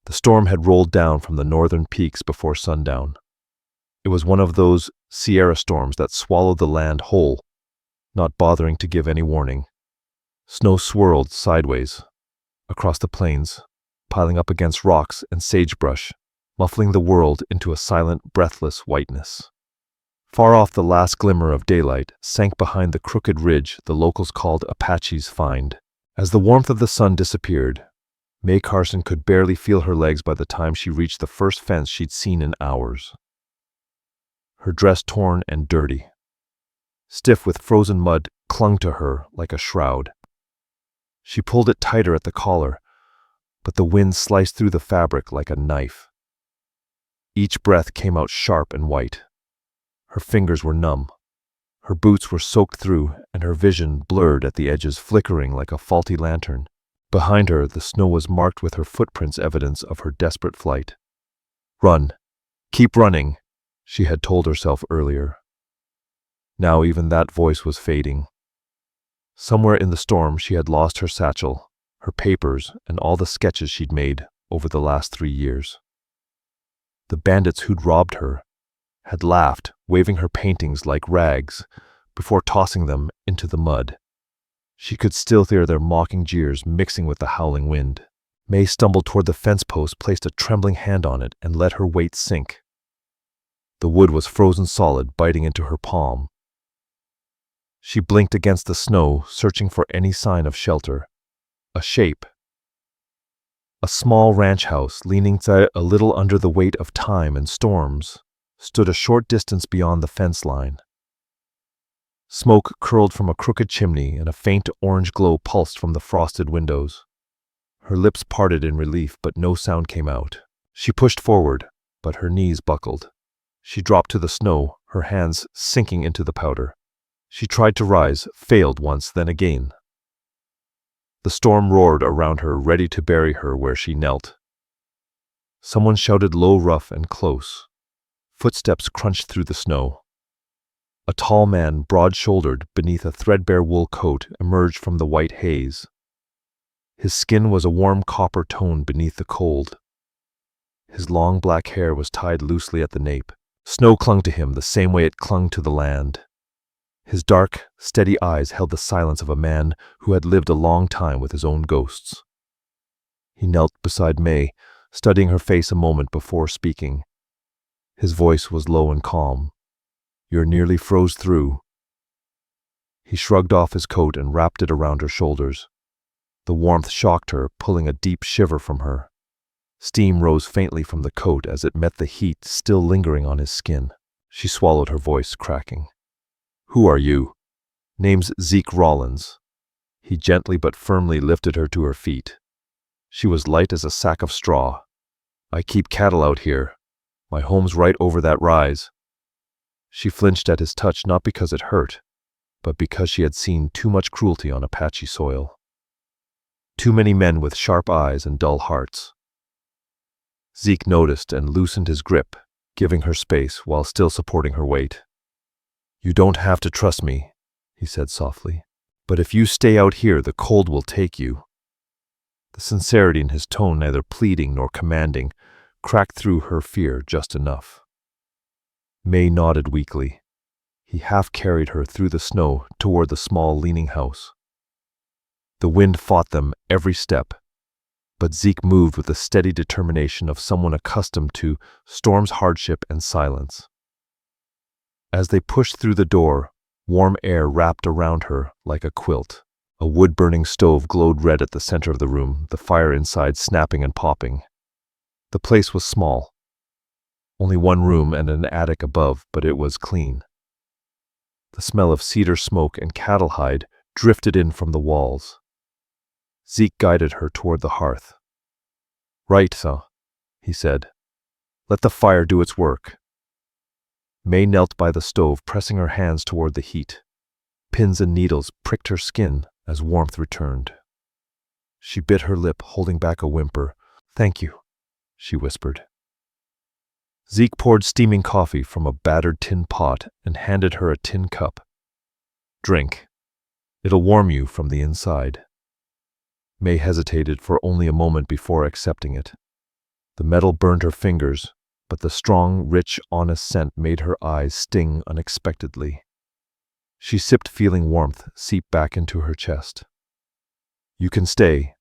The storm had rolled down from the northern peaks before sundown. It was one of those Sierra storms that swallowed the land whole, not bothering to give any warning. Snow swirled sideways across the plains, piling up against rocks and sagebrush, muffling the world into a silent, breathless whiteness. Far off, the last glimmer of daylight sank behind the crooked ridge the locals called Apache's Find. As the warmth of the sun disappeared, Mae Carson could barely feel her legs by the time she reached the first fence she'd seen in hours. Her dress torn and dirty, stiff with frozen mud, clung to her like a shroud. She pulled it tighter at the collar, but the wind sliced through the fabric like a knife. Each breath came out sharp and white. Her fingers were numb. Her boots were soaked through, and her vision blurred at the edges, flickering like a faulty lantern. Behind her, the snow was marked with her footprints, evidence of her desperate flight. "Run. Keep running," she had told herself earlier. Now even that voice was fading. Somewhere in the storm, she had lost her satchel, her papers, and all the sketches she'd made over the last 3 years. The bandits who'd robbed her had laughed, waving her paintings like rags before tossing them into the mud. She could still hear their mocking jeers mixing with the howling wind. Mae stumbled toward the fence post, placed a trembling hand on it, and let her weight sink. The wood was frozen solid, biting into her palm. She blinked against the snow, searching for any sign of shelter. A shape. A small ranch house, leaning a little under the weight of time and storms, stood a short distance beyond the fence line. Smoke curled from a crooked chimney, and a faint orange glow pulsed from the frosted windows. Her lips parted in relief, but no sound came out. She pushed forward, but her knees buckled. She dropped to the snow, her hands sinking into the powder. She tried to rise, failed once, then again. The storm roared around her, ready to bury her where she knelt. Someone shouted low, rough, and close. Footsteps crunched through the snow. A tall man, broad-shouldered, beneath a threadbare wool coat, emerged from the white haze. His skin was a warm copper tone beneath the cold. His long black hair was tied loosely at the nape. Snow clung to him the same way it clung to the land. His dark, steady eyes held the silence of a man who had lived a long time with his own ghosts. He knelt beside Mae, studying her face a moment before speaking. His voice was low and calm. "You're nearly froze through." He shrugged off his coat and wrapped it around her shoulders. The warmth shocked her, pulling a deep shiver from her. Steam rose faintly from the coat as it met the heat still lingering on his skin. She swallowed, her voice cracking. "Who are you?" "Name's Zeke Rawlins." He gently but firmly lifted her to her feet. She was light as a sack of straw. "I keep cattle out here. My home's right over that rise." She flinched at his touch, not because it hurt, but because she had seen too much cruelty on Apache soil. Too many men with sharp eyes and dull hearts. Zeke noticed and loosened his grip, giving her space while still supporting her weight. "You don't have to trust me," he said softly, "but if you stay out here, the cold will take you." The sincerity in his tone, neither pleading nor commanding, cracked through her fear just enough. Mae nodded weakly. He half carried her through the snow toward the small leaning house. The wind fought them every step, but Zeke moved with the steady determination of someone accustomed to storm's hardship and silence. As they pushed through the door, warm air wrapped around her like a quilt. A wood-burning stove glowed red at the center of the room, the fire inside snapping and popping. The place was small. Only one room and an attic above, but it was clean. The smell of cedar smoke and cattle hide drifted in from the walls. Zeke guided her toward the hearth. "Right, sir," he said. "Let the fire do its work." Mae knelt by the stove, pressing her hands toward the heat. Pins and needles pricked her skin as warmth returned. She bit her lip, holding back a whimper. "Thank you," she whispered. Zeke poured steaming coffee from a battered tin pot and handed her a tin cup. "Drink. It'll warm you from the inside." Mae hesitated for only a moment before accepting it. The metal burned her fingers, but the strong, rich, honest scent made her eyes sting unexpectedly. She sipped, feeling warmth seep back into her chest. "You can stay,"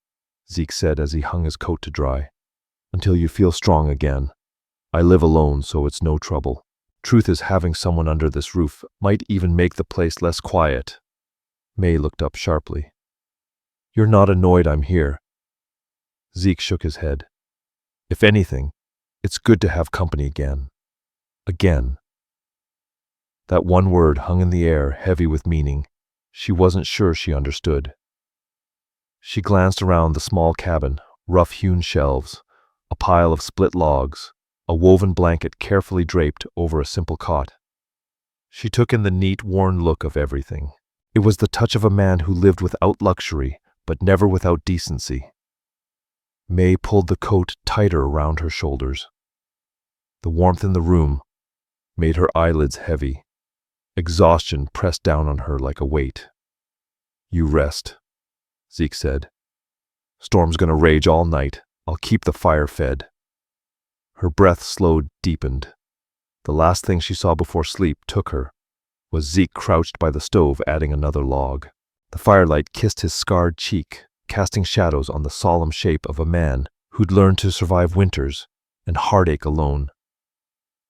Zeke said as he hung his coat to dry, "until you feel strong again. I live alone, so it's no trouble. Truth is, having someone under this roof might even make the place less quiet." Mae looked up sharply. "You're not annoyed I'm here?" Zeke shook his head. "If anything, it's good to have company again." Again. That one word hung in the air, heavy with meaning. She wasn't sure she understood. She glanced around the small cabin, rough-hewn shelves, a pile of split logs, a woven blanket carefully draped over a simple cot. She took in the neat, worn look of everything. It was the touch of a man who lived without luxury, but never without decency. Mae pulled the coat tighter around her shoulders. The warmth in the room made her eyelids heavy. Exhaustion pressed down on her like a weight. "You rest," Zeke said. "Storm's gonna rage all night. I'll keep the fire fed." Her breath slowed, deepened. The last thing she saw before sleep took her was Zeke crouched by the stove adding another log. The firelight kissed his scarred cheek, casting shadows on the solemn shape of a man who'd learned to survive winters and heartache alone.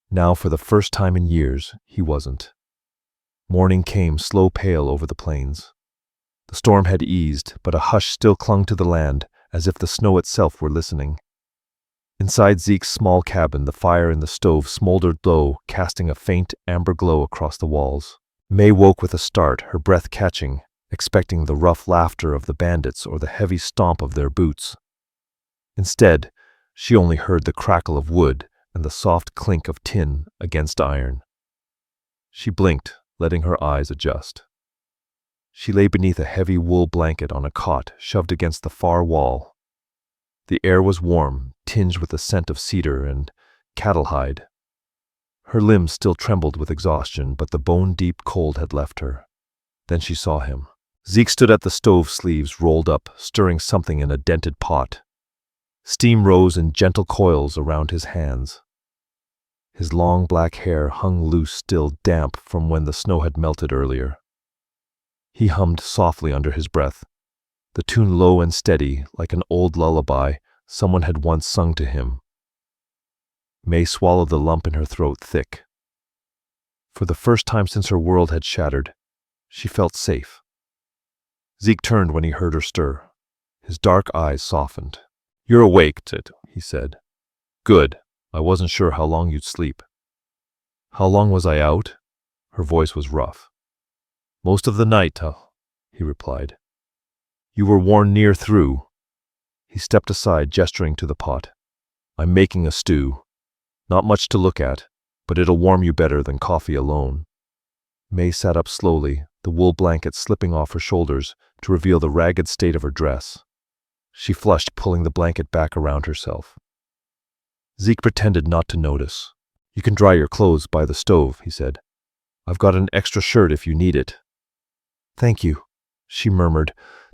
Now, for the first time in years, he wasn't. Morning came, slow pale over the plains. The storm had eased, but a hush still clung to the land, as if the snow itself were listening. Inside Zeke's small cabin, the fire in the stove smoldered low, casting a faint amber glow across the walls. Mae woke with a start, her breath catching, expecting the rough laughter of the bandits or the heavy stomp of their boots. Instead, she only heard the crackle of wood and the soft clink of tin against iron. She blinked, letting her eyes adjust. She lay beneath a heavy wool blanket on a cot shoved against the far wall. The air was warm, tinged with the scent of cedar and cattle hide. Her limbs still trembled with exhaustion, but the bone-deep cold had left her. Then she saw him. Zeke stood at the stove, sleeves rolled up, stirring something in a dented pot. Steam rose in gentle coils around his hands. His long black hair hung loose, still damp from when the snow had melted earlier. He hummed softly under his breath, the tune low and steady, like an old lullaby someone had once sung to him. Mae swallowed the lump in her throat thick. For the first time since her world had shattered, she felt safe. Zeke turned when he heard her stir. His dark eyes softened. "You're awake, Tit," he said. "Good. I wasn't sure how long you'd sleep." "How long was I out?" Her voice was rough. "Most of the night," he replied. "You were worn near through." He stepped aside, gesturing to the pot. "I'm making a stew. Not much to look at, but it'll warm you better than coffee alone." Mae sat up slowly, the wool blanket slipping off her shoulders to reveal the ragged state of her dress. She flushed, pulling the blanket back around herself. Zeke pretended not to notice. "You can dry your clothes by the stove," he said. "I've got an extra shirt if you need it." "Thank you," she murmured,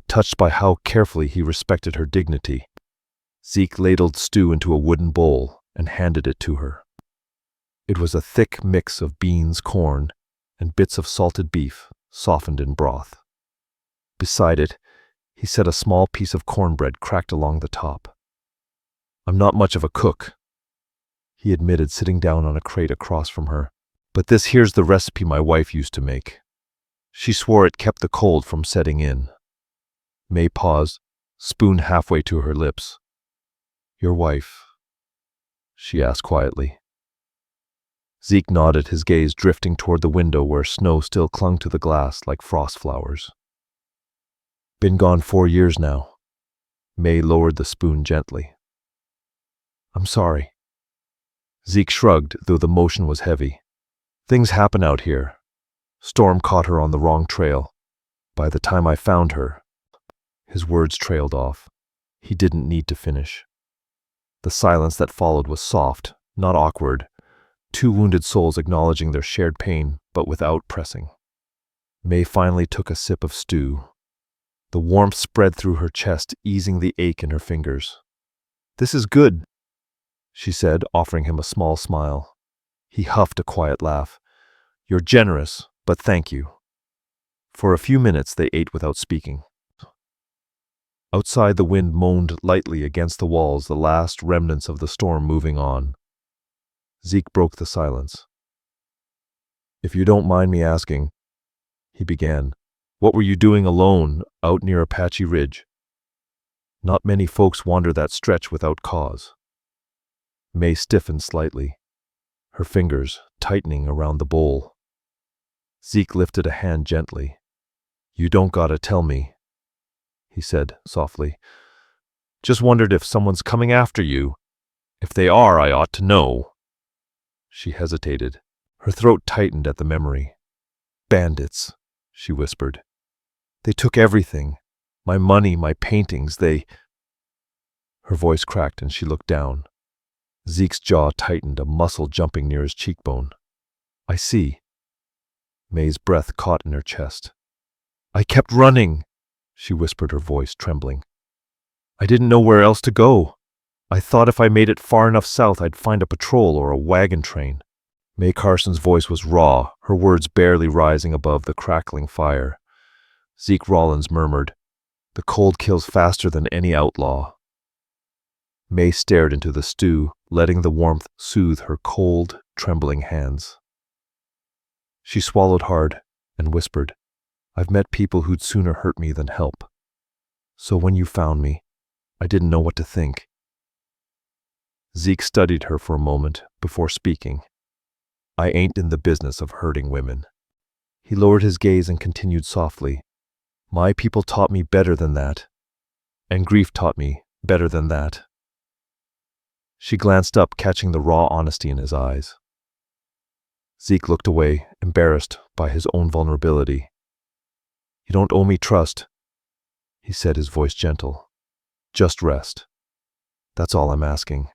touched by how carefully he respected her dignity. Zeke ladled stew into a wooden bowl and handed it to her. It was a thick mix of beans, corn, and bits of salted beef, softened in broth. Beside it, he set a small piece of cornbread cracked along the top. "I'm not much of a cook," he admitted, sitting down on a crate across from her, "but this here's the recipe my wife used to make. She swore it kept the cold from setting in." Mae paused, spoon halfway to her lips. "Your wife?" she asked quietly. Zeke nodded, his gaze drifting toward the window where snow still clung to the glass like frost flowers. "Been gone 4 years now." Mae lowered the spoon gently. "I'm sorry." Zeke shrugged, though the motion was heavy. "Things happen out here. Storm caught her on the wrong trail. By the time I found her..." His words trailed off. He didn't need to finish. The silence that followed was soft, not awkward, two wounded souls acknowledging their shared pain, but without pressing. Mae finally took a sip of stew. The warmth spread through her chest, easing the ache in her fingers. "This is good." she said, offering him a small smile. He huffed a quiet laugh. You're generous, but thank you. For a few minutes they ate without speaking. Outside, the wind moaned lightly against the walls, the last remnants of the storm moving on. Zeke broke the silence. If you don't mind me asking, he began, what were you doing alone out near Apache Ridge? Not many folks wander that stretch without cause. Mae stiffened slightly, her fingers tightening around the bowl. Zeke lifted a hand gently. You don't gotta tell me, he said softly. Just wondered if someone's coming after you. If they are, I ought to know. She hesitated. Her throat tightened at the memory. Bandits, she whispered. They took everything. My money, my paintings, they... Her voice cracked and she looked down. Zeke's jaw tightened, a muscle jumping near his cheekbone. I see. Mae's breath caught in her chest. I kept running, she whispered, her voice trembling. I didn't know where else to go. I thought if I made it far enough south I'd find a patrol or a wagon train. Mae Carson's voice was raw, her words barely rising above the crackling fire. Zeke Rawlins murmured, The cold kills faster than any outlaw. Mae stared into the stew, letting the warmth soothe her cold, trembling hands. She swallowed hard and whispered, I've met people who'd sooner hurt me than help. So when you found me, I didn't know what to think. Zeke studied her for a moment before speaking. I ain't in the business of hurting women. He lowered his gaze and continued softly. My people taught me better than that. And grief taught me better than that. She glanced up, catching the raw honesty in his eyes. Zeke looked away, embarrassed by his own vulnerability. You don't owe me trust, he said, his voice gentle. Just rest. That's all I'm asking.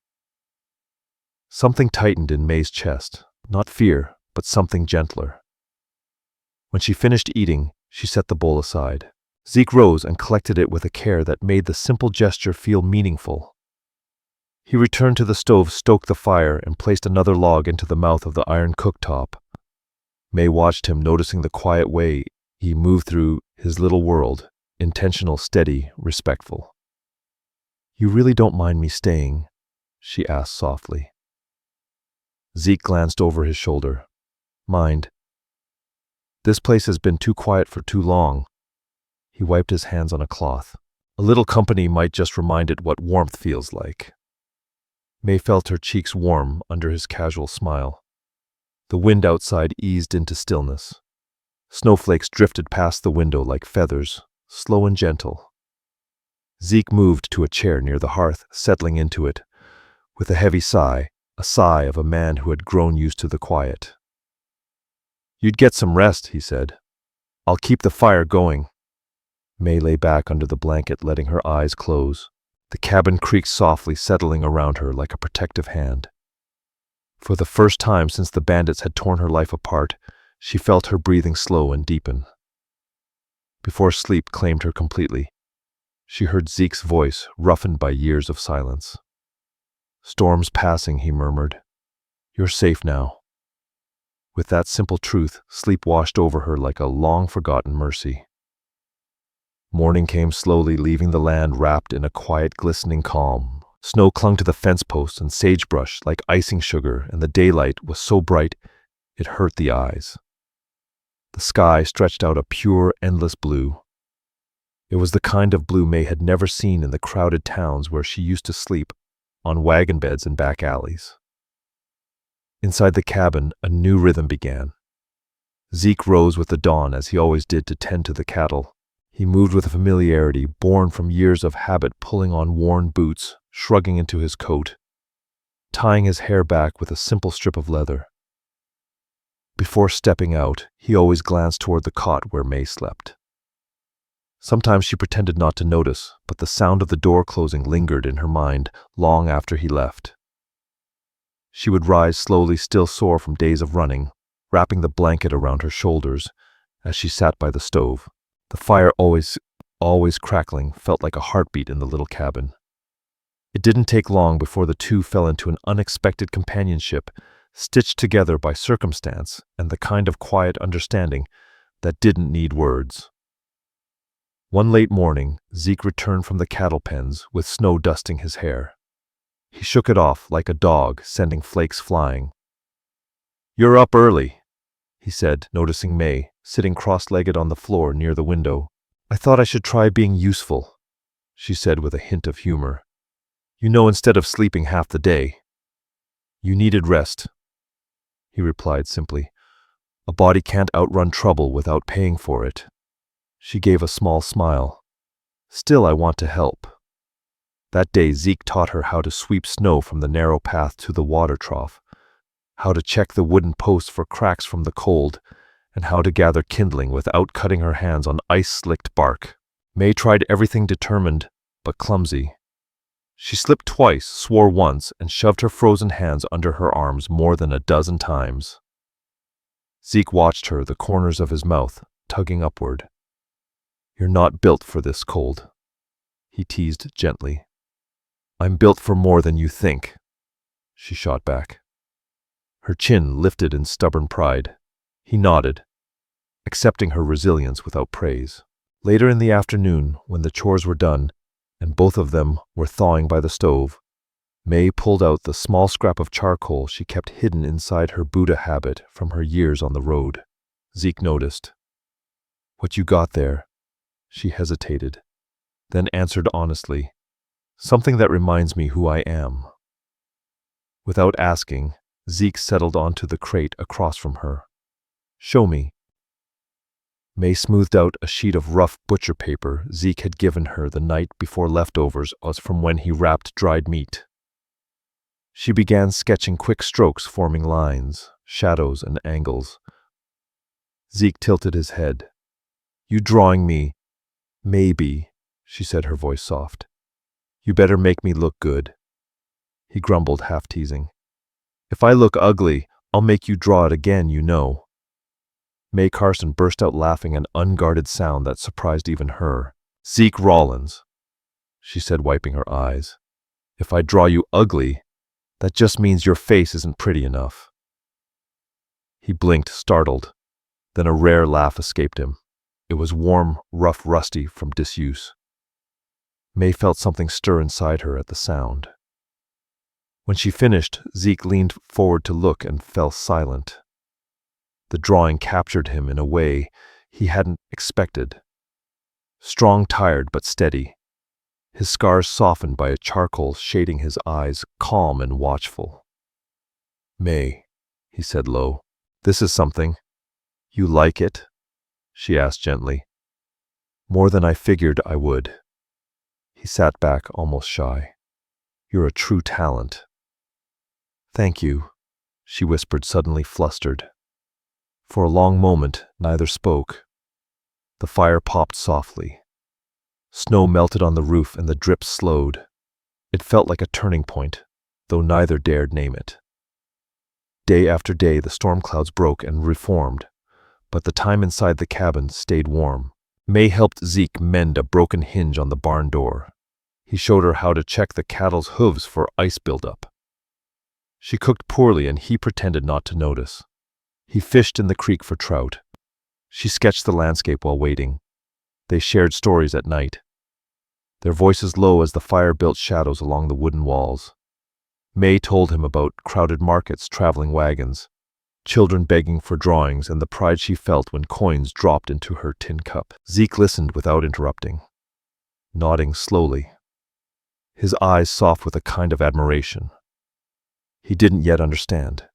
Something tightened in Mae's chest, not fear, but something gentler. When she finished eating, she set the bowl aside. Zeke rose and collected it with a care that made the simple gesture feel meaningful. He returned to the stove, stoked the fire, and placed another log into the mouth of the iron cooktop. Mae watched him, noticing the quiet way he moved through his little world, intentional, steady, respectful. You really don't mind me staying? She asked softly. Zeke glanced over his shoulder. Mind. This place has been too quiet for too long. He wiped his hands on a cloth. A little company might just remind it what warmth feels like. Mae felt her cheeks warm under his casual smile. The wind outside eased into stillness. Snowflakes drifted past the window like feathers, slow and gentle. Zeke moved to a chair near the hearth, settling into it, with a heavy sigh, a sigh of a man who had grown used to the quiet. You'd get some rest, he said. I'll keep the fire going. Mae lay back under the blanket, letting her eyes close. The cabin creaked softly, settling around her like a protective hand. For the first time since the bandits had torn her life apart, she felt her breathing slow and deepen. Before sleep claimed her completely, she heard Zeke's voice, roughened by years of silence. Storm's passing, he murmured. You're safe now. With that simple truth, sleep washed over her like a long-forgotten mercy. Morning came slowly, leaving the land wrapped in a quiet, glistening calm. Snow clung to the fence posts and sagebrush like icing sugar, and the daylight was so bright it hurt the eyes. The sky stretched out a pure, endless blue. It was the kind of blue Mae had never seen in the crowded towns where she used to sleep, on wagon beds and back alleys. Inside the cabin, a new rhythm began. Zeke rose with the dawn, as he always did, to tend to the cattle. He moved with a familiarity born from years of habit, pulling on worn boots, shrugging into his coat, tying his hair back with a simple strip of leather. Before stepping out, he always glanced toward the cot where Mae slept. Sometimes she pretended not to notice, but the sound of the door closing lingered in her mind long after he left. She would rise slowly, still sore from days of running, wrapping the blanket around her shoulders as she sat by the stove. The fire, always crackling, felt like a heartbeat in the little cabin. It didn't take long before the two fell into an unexpected companionship, stitched together by circumstance and the kind of quiet understanding that didn't need words. One late morning, Zeke returned from the cattle pens with snow dusting his hair. He shook it off like a dog, sending flakes flying. "You're up early," he said, noticing Mae, sitting cross-legged on the floor near the window. "I thought I should try being useful," she said with a hint of humor. "You know, instead of sleeping half the day." "You needed rest," he replied simply. "A body can't outrun trouble without paying for it." She gave a small smile. "Still, I want to help." That day, Zeke taught her how to sweep snow from the narrow path to the water trough, how to check the wooden posts for cracks from the cold, and how to gather kindling without cutting her hands on ice-slicked bark. Mae tried everything, determined but clumsy. She slipped twice, swore once, and shoved her frozen hands under her arms more than a dozen times. Zeke watched her, the corners of his mouth tugging upward. "You're not built for this cold," he teased gently. "I'm built for more than you think," she shot back. Her chin lifted in stubborn pride. He nodded, accepting her resilience without praise. Later in the afternoon, when the chores were done, and both of them were thawing by the stove, Mae pulled out the small scrap of charcoal she kept hidden inside her Buddha habit from her years on the road. Zeke noticed. "What you got there?" She hesitated, then answered honestly, "Something that reminds me who I am." Without asking, Zeke settled onto the crate across from her. "Show me." Mae smoothed out a sheet of rough butcher paper Zeke had given her the night before leftovers was from when he wrapped dried meat. She began sketching quick strokes, forming lines, shadows, and angles. Zeke tilted his head. "You drawing me? Maybe," she said, her voice soft. "You better make me look good." He grumbled, half teasing. "If I look ugly, I'll make you draw it again, you know." Mae Carson burst out laughing, an unguarded sound that surprised even her. "Zeke Rawlins," she said, wiping her eyes. "If I draw you ugly, that just means your face isn't pretty enough." He blinked, startled. Then a rare laugh escaped him. It was warm, rough, rusty from disuse. Mae felt something stir inside her at the sound. When she finished, Zeke leaned forward to look and fell silent. The drawing captured him in a way he hadn't expected. Strong, tired, but steady. His scars softened by a charcoal shading his eyes, calm and watchful. "Mae," he said low, "this is something. You like it?" she asked gently. "More than I figured I would." He sat back, almost shy. "You're a true talent." "Thank you," she whispered, suddenly flustered. For a long moment, neither spoke. The fire popped softly. Snow melted on the roof and the drip slowed. It felt like a turning point, though neither dared name it. Day after day, the storm clouds broke and reformed, but the time inside the cabin stayed warm. Mae helped Zeke mend a broken hinge on the barn door. He showed her how to check the cattle's hooves for ice buildup. She cooked poorly and he pretended not to notice. He fished in the creek for trout. She sketched the landscape while waiting. They shared stories at night, their voices low as the fire built shadows along the wooden walls. Mae told him about crowded markets, traveling wagons, children begging for drawings, and the pride she felt when coins dropped into her tin cup. Zeke listened without interrupting, nodding slowly, his eyes soft with a kind of admiration. He didn't yet understand.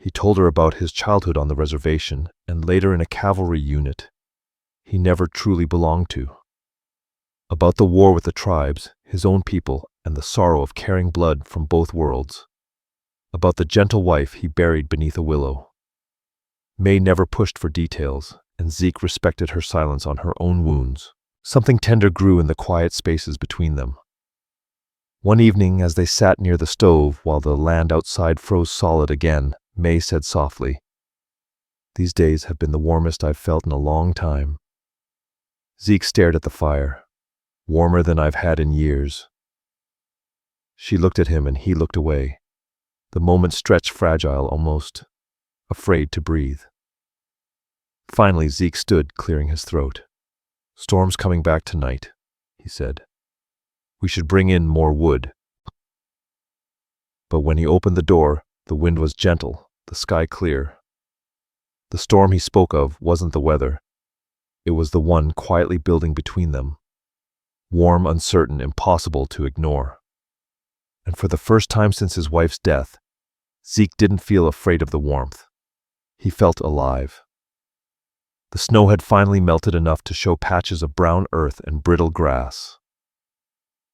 He told her about his childhood on the reservation and later in a cavalry unit he never truly belonged to. About the war with the tribes, his own people, and the sorrow of carrying blood from both worlds. About the gentle wife he buried beneath a willow. Mae never pushed for details, and Zeke respected her silence on her own wounds. Something tender grew in the quiet spaces between them. One evening, as they sat near the stove while the land outside froze solid again, Mae said softly, "These days have been the warmest I've felt in a long time." Zeke stared at the fire. "Warmer than I've had in years." She looked at him and he looked away. The moment stretched fragile, almost afraid to breathe. Finally, Zeke stood, clearing his throat. "Storm's coming back tonight," he said. "We should bring in more wood." But when he opened the door, the wind was gentle, the sky clear. The storm he spoke of wasn't the weather. It was the one quietly building between them. Warm, uncertain, impossible to ignore. And for the first time since his wife's death, Zeke didn't feel afraid of the warmth. He felt alive. The snow had finally melted enough to show patches of brown earth and brittle grass.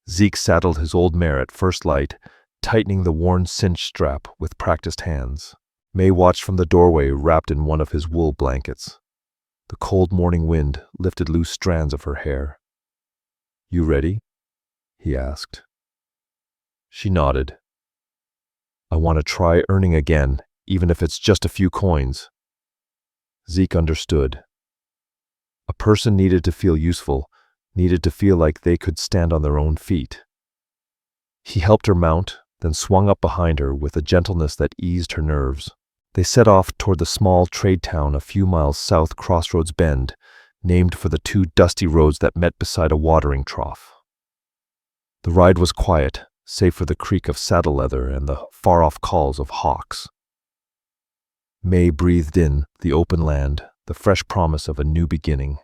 Zeke saddled his old mare at first light, tightening the worn cinch strap with practiced hands. Mae watched from the doorway, wrapped in one of his wool blankets. The cold morning wind lifted loose strands of her hair. "You ready?" he asked. She nodded. "I want to try earning again, even if it's just a few coins." Zeke understood. A person needed to feel useful, needed to feel like they could stand on their own feet. He helped her mount, then swung up behind her with a gentleness that eased her nerves. They set off toward the small trade town a few miles south, Crossroads Bend, named for the two dusty roads that met beside a watering trough. The ride was quiet, save for the creak of saddle leather and the far-off calls of hawks. Mae breathed in the open land, the fresh promise of a new beginning.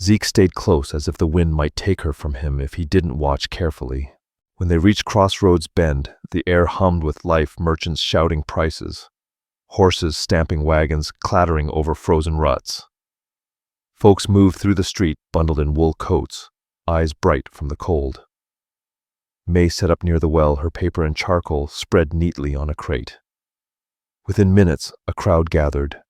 Zeke stayed close, as if the wind might take her from him if he didn't watch carefully. When they reached Crossroads Bend, the air hummed with life, merchants shouting prices, horses stamping wagons, clattering over frozen ruts. Folks moved through the street, bundled in wool coats, eyes bright from the cold. Mae sat up near the well, her paper and charcoal spread neatly on a crate. Within minutes, a crowd gathered.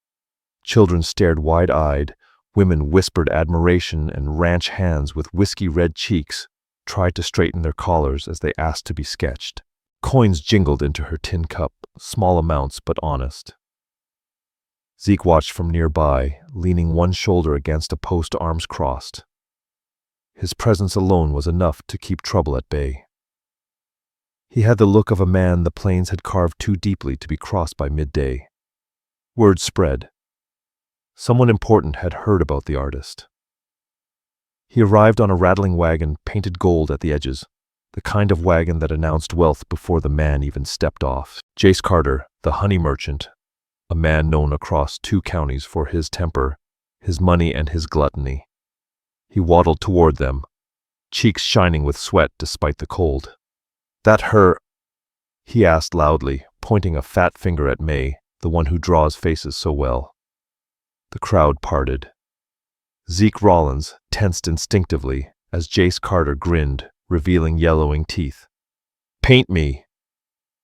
Children stared wide-eyed, women whispered admiration, and ranch hands with whiskey-red cheeks tried to straighten their collars as they asked to be sketched. Coins jingled into her tin cup, small amounts but honest. Zeke watched from nearby, leaning one shoulder against a post, arms crossed. His presence alone was enough to keep trouble at bay. He had the look of a man the plains had carved too deeply to be crossed by midday. Word spread. Someone important had heard about the artist. He arrived on a rattling wagon painted gold at the edges, the kind of wagon that announced wealth before the man even stepped off. Jace Carter, the honey merchant, a man known across 2 counties for his temper, his money, and his gluttony. He waddled toward them, cheeks shining with sweat despite the cold. "That her?" he asked loudly, pointing a fat finger at Mae, the one who draws faces so well. The crowd parted. Zeke Rawlins tensed instinctively as Jace Carter grinned, revealing yellowing teeth. "Paint me,"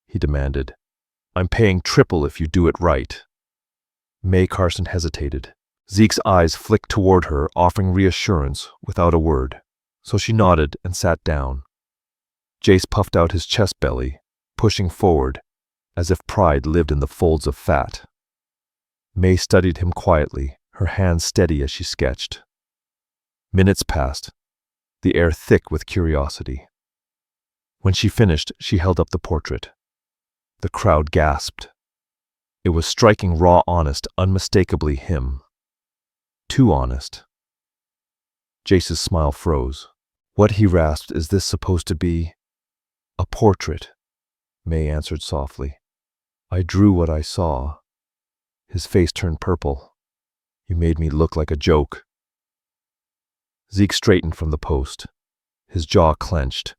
he demanded. "I'm paying triple if you do it right." Mae Carson hesitated. Zeke's eyes flicked toward her, offering reassurance without a word, so she nodded and sat down. Jace puffed out his chest belly, pushing forward, as if pride lived in the folds of fat. Mae studied him quietly, her hands steady as she sketched. Minutes passed, the air thick with curiosity. When she finished, she held up the portrait. The crowd gasped. It was striking, raw, honest, unmistakably him. Too honest. Jace's smile froze. "What," he rasped, "is this supposed to be?" "A portrait," Mae answered softly. "I drew what I saw." His face turned purple. "You made me look like a joke." Zeke straightened from the post. His jaw clenched.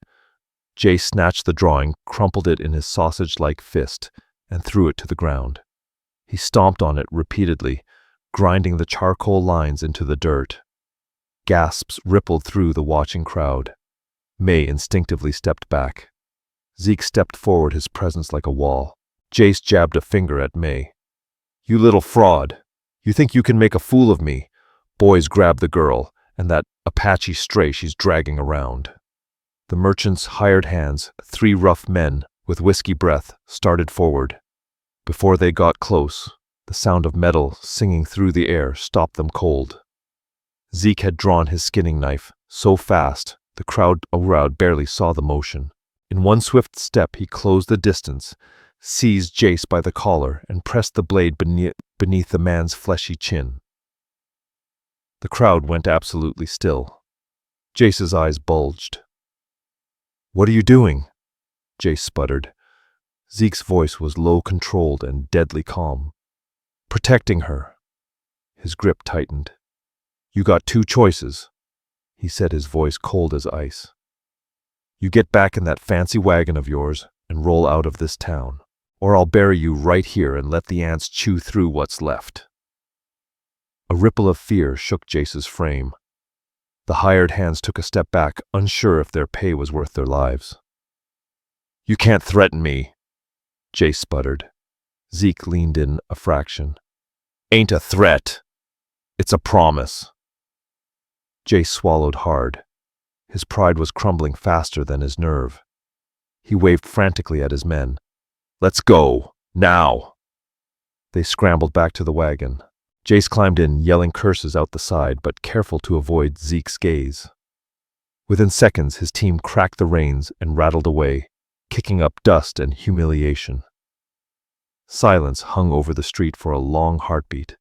Jay snatched the drawing, crumpled it in his sausage-like fist, and threw it to the ground. He stomped on it repeatedly, grinding the charcoal lines into the dirt. Gasps rippled through the watching crowd. Mae instinctively stepped back. Zeke stepped forward, his presence like a wall. Jace jabbed a finger at Mae. "You little fraud! You think you can make a fool of me? Boys grab the girl, and that Apache stray she's dragging around." The merchant's hired hands, 3 rough men with whiskey breath, started forward. Before they got close, the sound of metal singing through the air stopped them cold. Zeke had drawn his skinning knife so fast the crowd around barely saw the motion. In one swift step, he closed the distance, seized Jace by the collar, and pressed the blade beneath the man's fleshy chin. The crowd went absolutely still. Jace's eyes bulged. "What are you doing?" Jace sputtered. Zeke's voice was low, controlled, and deadly calm. "Protecting her." His grip tightened. "You got two choices," he said, his voice cold as ice. "You get back in that fancy wagon of yours and roll out of this town, or I'll bury you right here and let the ants chew through what's left." A ripple of fear shook Jace's frame. The hired hands took a step back, unsure if their pay was worth their lives. "You can't threaten me," Jace sputtered. Zeke leaned in a fraction. "Ain't a threat. It's a promise." Jace swallowed hard. His pride was crumbling faster than his nerve. He waved frantically at his men. "Let's go, now!" They scrambled back to the wagon. Jace climbed in, yelling curses out the side, but careful to avoid Zeke's gaze. Within seconds, his team cracked the reins and rattled away, kicking up dust and humiliation. Silence hung over the street for a long heartbeat.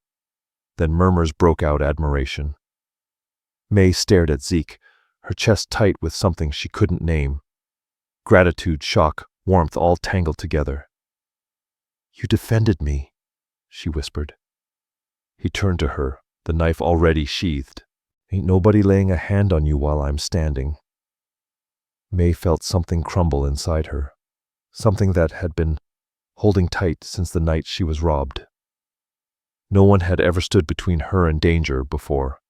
Then murmurs broke out admiration. Mae stared at Zeke, her chest tight with something she couldn't name. Gratitude, shock, warmth all tangled together. "You defended me," she whispered. He turned to her, the knife already sheathed. "Ain't nobody laying a hand on you while I'm standing." Mae felt something crumble inside her, something that had been holding tight since the night she was robbed. No one had ever stood between her and danger before,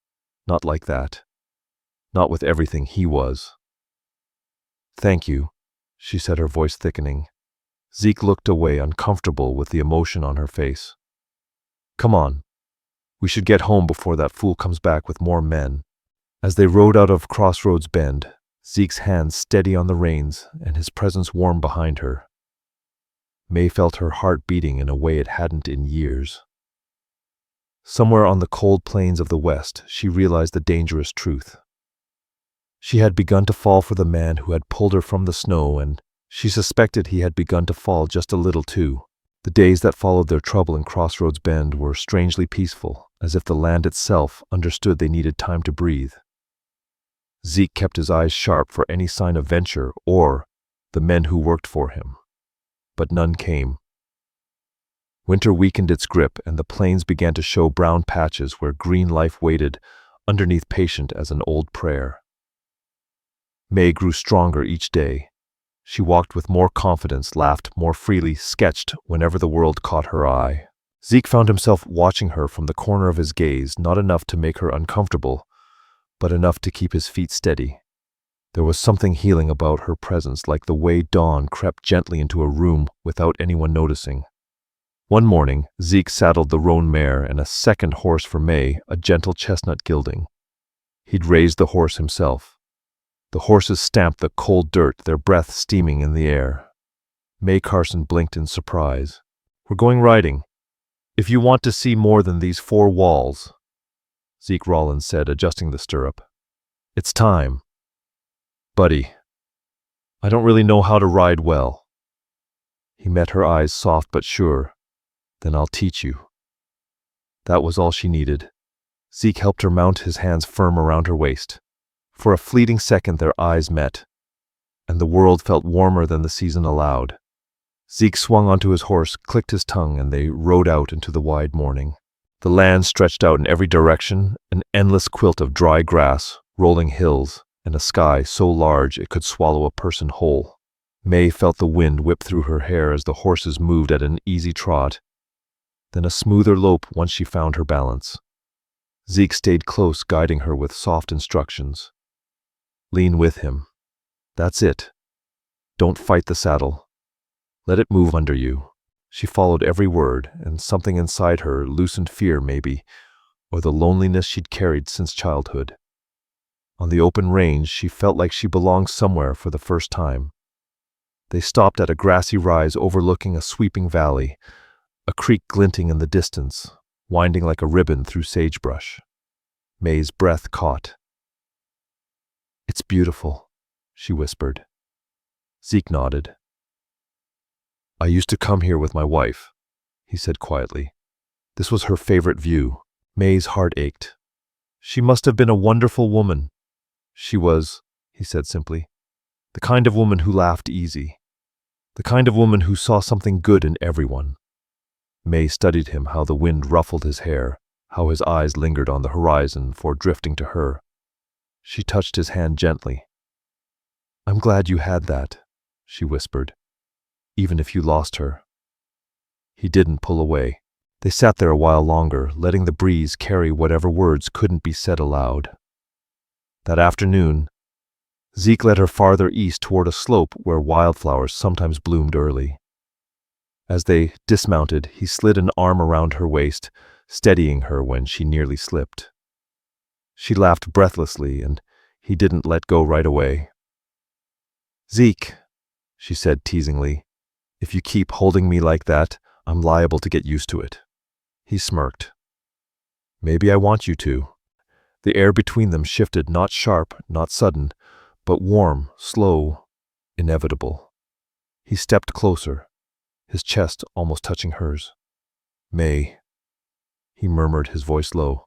not like that, not with everything he was. "Thank you," she said, her voice thickening. Zeke looked away, uncomfortable with the emotion on her face. "Come on. We should get home before that fool comes back with more men." As they rode out of Crossroads Bend, Zeke's hands steady on the reins and his presence warm behind her. Mae felt her heart beating in a way it hadn't in years. Somewhere on the cold plains of the West, she realized the dangerous truth. She had begun to fall for the man who had pulled her from the snow, and she suspected he had begun to fall just a little too. The days that followed their trouble in Crossroads Bend were strangely peaceful, as if the land itself understood they needed time to breathe. Zeke kept his eyes sharp for any sign of venture or the men who worked for him. But none came. Winter weakened its grip, and the plains began to show brown patches where green life waited underneath, patient as an old prayer. Mae grew stronger each day. She walked with more confidence, laughed more freely, sketched whenever the world caught her eye. Zeke found himself watching her from the corner of his gaze, not enough to make her uncomfortable, but enough to keep his feet steady. There was something healing about her presence, like the way dawn crept gently into a room without anyone noticing. One morning, Zeke saddled the roan mare and a second horse for Mae, a gentle chestnut gelding. He'd raised the horse himself. The horses stamped the cold dirt, their breath steaming in the air. Mae Carson blinked in surprise. "We're going riding. If you want to see more than these four walls," Zeke Rawlins said, adjusting the stirrup. "It's time. Buddy, I don't really know how to ride well." He met her eyes, soft but sure. "Then I'll teach you." That was all she needed. Zeke helped her mount, his hands firm around her waist. For a fleeting second their eyes met, and the world felt warmer than the season allowed. Zeke swung onto his horse, clicked his tongue, and they rode out into the wide morning. The land stretched out in every direction, an endless quilt of dry grass, rolling hills, and a sky so large it could swallow a person whole. Mae felt the wind whip through her hair as the horses moved at an easy trot, then a smoother lope once she found her balance. Zeke stayed close, guiding her with soft instructions. "Lean with him. That's it. Don't fight the saddle. Let it move under you." She followed every word, and something inside her loosened fear, maybe, or the loneliness she'd carried since childhood. On the open range, she felt like she belonged somewhere for the first time. They stopped at a grassy rise overlooking a sweeping valley, a creek glinting in the distance, winding like a ribbon through sagebrush. Mae's breath caught. "It's beautiful," she whispered. Zeke nodded. I used to come here with my wife, he said quietly. This was her favorite view. Mae's heart ached. She must have been a wonderful woman. She was, he said simply, the kind of woman who laughed easy. The kind of woman who saw something good in everyone. Mae studied him, how the wind ruffled his hair, how his eyes lingered on the horizon before drifting to her. She touched his hand gently. I'm glad you had that, she whispered, even if you lost her. He didn't pull away. They sat there a while longer, letting the breeze carry whatever words couldn't be said aloud. That afternoon, Zeke led her farther east toward a slope where wildflowers sometimes bloomed early. As they dismounted, he slid an arm around her waist, steadying her when she nearly slipped. She laughed breathlessly, and he didn't let go right away. Zeke, she said teasingly, if you keep holding me like that, I'm liable to get used to it. He smirked. Maybe I want you to. The air between them shifted, not sharp, not sudden, but warm, slow, inevitable. He stepped closer, his chest almost touching hers. Mae, he murmured, his voice low.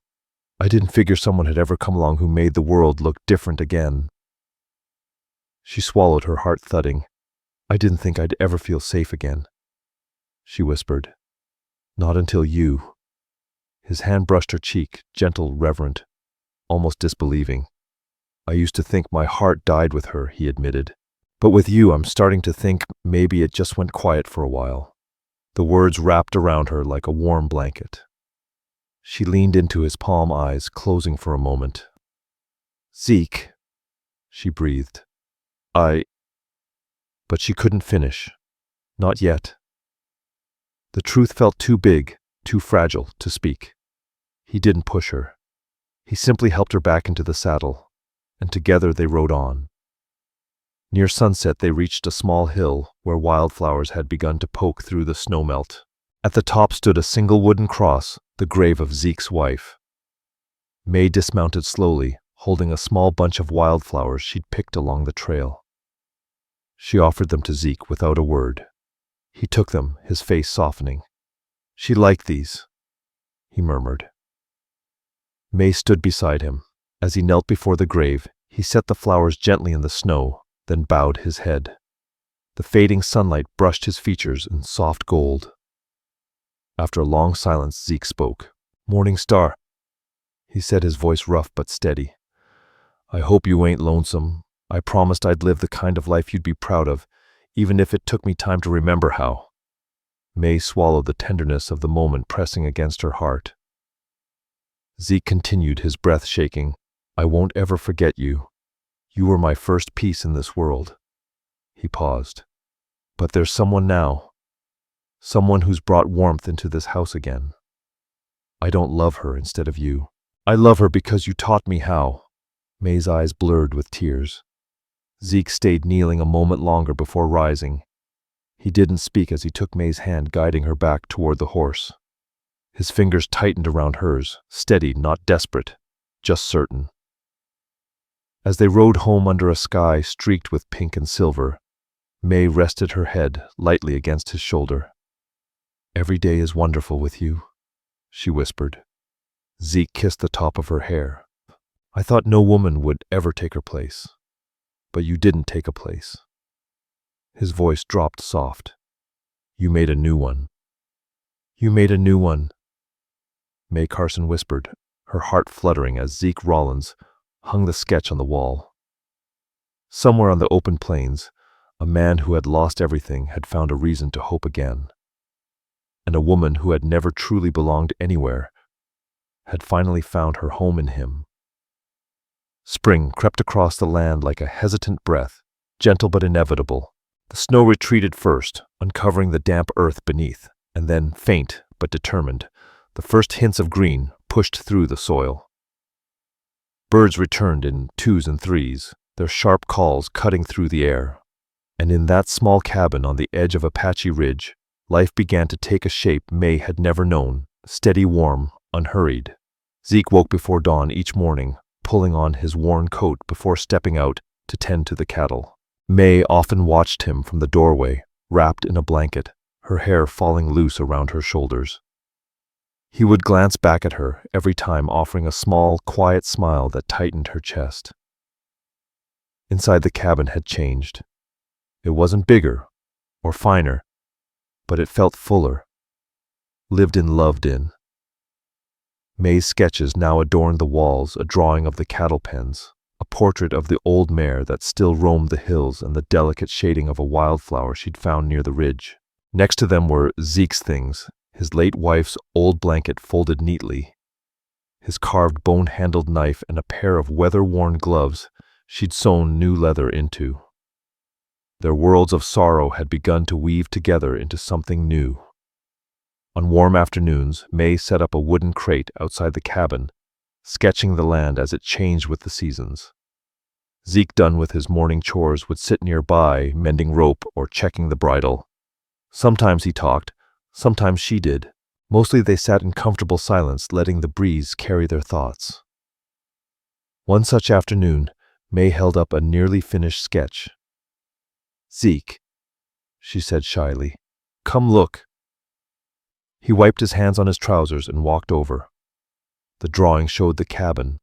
I didn't figure someone had ever come along who made the world look different again. She swallowed, her heart thudding. I didn't think I'd ever feel safe again, she whispered. Not until you. His hand brushed her cheek, gentle, reverent, almost disbelieving. I used to think my heart died with her, he admitted. But with you, I'm starting to think maybe it just went quiet for a while. The words wrapped around her like a warm blanket. She leaned into his palm, eyes closing for a moment. Zeke, she breathed. But she couldn't finish. Not yet. The truth felt too big, too fragile to speak. He didn't push her. He simply helped her back into the saddle, and together they rode on. Near sunset they reached a small hill where wildflowers had begun to poke through the snowmelt. At the top stood a single wooden cross, the grave of Zeke's wife. Mae dismounted slowly, holding a small bunch of wildflowers she'd picked along the trail. She offered them to Zeke without a word. He took them, his face softening. She liked these, he murmured. Mae stood beside him. As he knelt before the grave, he set the flowers gently in the snow, then bowed his head. The fading sunlight brushed his features in soft gold. After a long silence, Zeke spoke. Morning Star, he said, his voice rough but steady. I hope you ain't lonesome. I promised I'd live the kind of life you'd be proud of, even if it took me time to remember how. Mae swallowed, the tenderness of the moment pressing against her heart. Zeke continued, his breath shaking. I won't ever forget you. You were my first piece in this world. He paused. But there's someone now. Someone who's brought warmth into this house again. I don't love her instead of you. I love her because you taught me how. Mae's eyes blurred with tears. Zeke stayed kneeling a moment longer before rising. He didn't speak as he took Mae's hand, guiding her back toward the horse. His fingers tightened around hers, steady, not desperate, just certain. As they rode home under a sky streaked with pink and silver, Mae rested her head lightly against his shoulder. Every day is wonderful with you, she whispered. Zeke kissed the top of her hair. I thought no woman would ever take her place. But you didn't take a place. His voice dropped soft. You made a new one. You made a new one, Mae Carson whispered, her heart fluttering as Zeke Rawlins hung the sketch on the wall. Somewhere on the open plains, a man who had lost everything had found a reason to hope again. And a woman who had never truly belonged anywhere had finally found her home in him. Spring crept across the land like a hesitant breath, gentle but inevitable. The snow retreated first, uncovering the damp earth beneath, and then, faint but determined, the first hints of green pushed through the soil. Birds returned in twos and threes, their sharp calls cutting through the air. And in that small cabin on the edge of Apache Ridge, life began to take a shape Mae had never known, steady, warm, unhurried. Zeke woke before dawn each morning, pulling on his worn coat before stepping out to tend to the cattle. Mae often watched him from the doorway, wrapped in a blanket, her hair falling loose around her shoulders. He would glance back at her, every time offering a small, quiet smile that tightened her chest. Inside the cabin had changed. It wasn't bigger or finer, but it felt fuller, lived in, loved in. Mae's sketches now adorned the walls, a drawing of the cattle pens, a portrait of the old mare that still roamed the hills, and the delicate shading of a wildflower she'd found near the ridge. Next to them were Zeke's things, his late wife's old blanket folded neatly, his carved bone-handled knife, and a pair of weather-worn gloves she'd sewn new leather into. Their worlds of sorrow had begun to weave together into something new. On warm afternoons, Mae set up a wooden crate outside the cabin, sketching the land as it changed with the seasons. Zeke, done with his morning chores, would sit nearby, mending rope or checking the bridle. Sometimes he talked, sometimes she did. Mostly they sat in comfortable silence, letting the breeze carry their thoughts. One such afternoon, Mae held up a nearly finished sketch. "Zeke," she said shyly, "come look." He wiped his hands on his trousers and walked over. The drawing showed the cabin,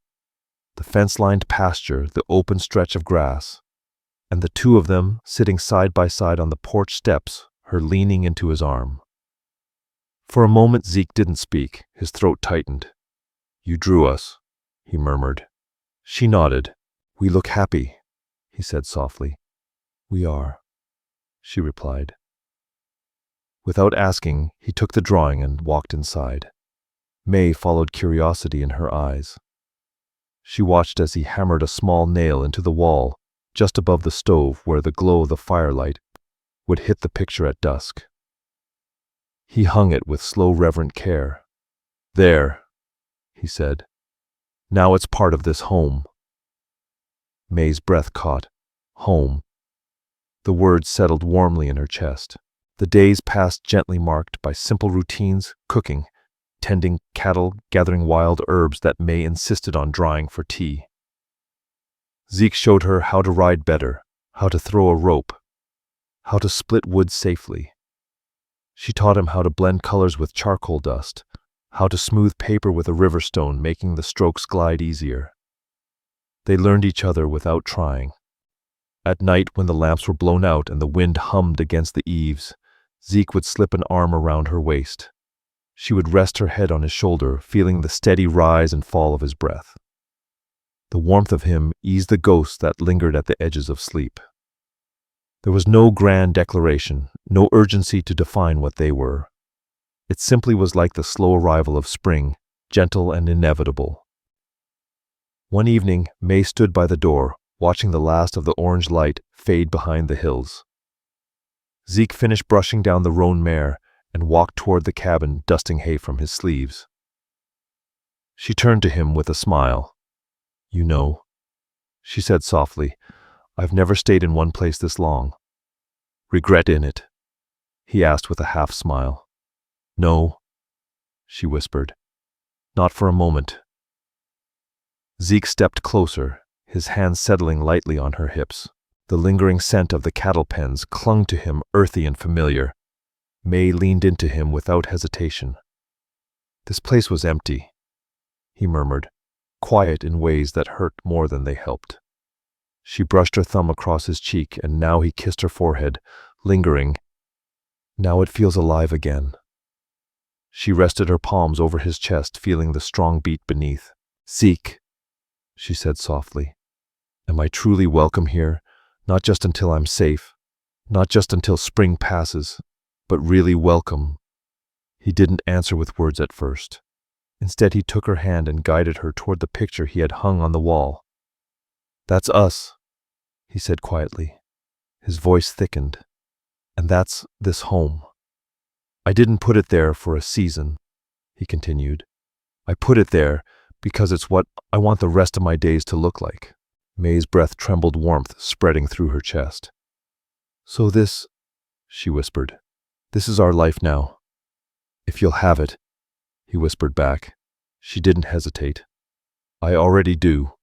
the fence-lined pasture, the open stretch of grass, and the two of them sitting side by side on the porch steps, her leaning into his arm. For a moment Zeke didn't speak, his throat tightened. "You drew us," he murmured. She nodded. "We look happy," he said softly. "We are," she replied. Without asking, he took the drawing and walked inside. Mae followed curiosity in her eyes. She watched as he hammered a small nail into the wall, just above the stove where the glow of the firelight would hit the picture at dusk. He hung it with slow, reverent care. "There," he said. "Now it's part of this home." Mae's breath caught. Home. The words settled warmly in her chest. The days passed gently, marked by simple routines, cooking, tending cattle, gathering wild herbs that Mae insisted on drying for tea. Zeke showed her how to ride better, how to throw a rope, how to split wood safely. She taught him how to blend colors with charcoal dust, how to smooth paper with a river stone, making the strokes glide easier. They learned each other without trying. At night, when the lamps were blown out and the wind hummed against the eaves, Zeke would slip an arm around her waist. She would rest her head on his shoulder, feeling the steady rise and fall of his breath. The warmth of him eased the ghosts that lingered at the edges of sleep. There was no grand declaration, no urgency to define what they were. It simply was like the slow arrival of spring, gentle and inevitable. One evening, Mae stood by the door, watching the last of the orange light fade behind the hills. Zeke finished brushing down the roan mare and walked toward the cabin, dusting hay from his sleeves. She turned to him with a smile. "You know," she said softly, "I've never stayed in one place this long." "Regret in it?" he asked with a half smile. "No," she whispered. "Not for a moment." Zeke stepped closer, his hands settling lightly on her hips. The lingering scent of the cattle pens clung to him, earthy and familiar. Mae leaned into him without hesitation. "This place was empty," he murmured, quiet in ways that hurt more than they helped. She brushed her thumb across his cheek, and now he kissed her forehead, lingering. "Now it feels alive again." She rested her palms over his chest, feeling the strong beat beneath. "Zeke," she said softly, "am I truly welcome here? Not just until I'm safe, not just until spring passes, but really welcome." He didn't answer with words at first. Instead, he took her hand and guided her toward the picture he had hung on the wall. "That's us," he said quietly. His voice thickened. "And that's this home. I didn't put it there for a season," he continued. "I put it there because it's what I want the rest of my days to look like." Mae's breath trembled, warmth spreading through her chest. "So this," she whispered, "this is our life now. If you'll have it," he whispered back. She didn't hesitate. "I already do."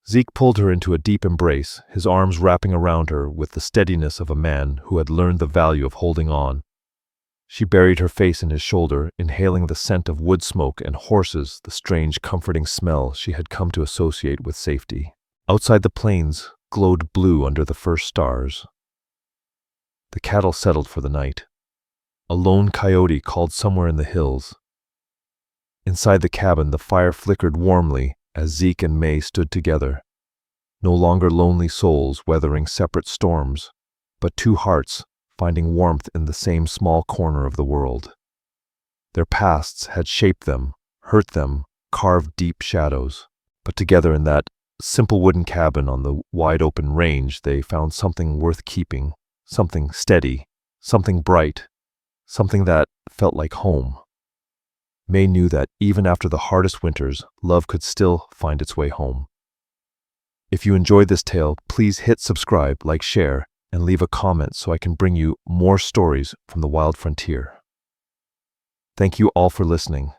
Zeke pulled her into a deep embrace, his arms wrapping around her with the steadiness of a man who had learned the value of holding on. She buried her face in his shoulder, inhaling the scent of wood smoke and horses, the strange, comforting smell she had come to associate with safety. Outside, the plains glowed blue under the first stars. The cattle settled for the night. A lone coyote called somewhere in the hills. Inside the cabin, the fire flickered warmly as Zeke and Mae stood together, no longer lonely souls weathering separate storms, but two hearts finding warmth in the same small corner of the world. Their pasts had shaped them, hurt them, carved deep shadows, but together in that simple wooden cabin on the wide-open range, they found something worth keeping, something steady, something bright, something that felt like home. Mae knew that even after the hardest winters, love could still find its way home. If you enjoyed this tale, please hit subscribe, like, share, and leave a comment so I can bring you more stories from the wild frontier. Thank you all for listening.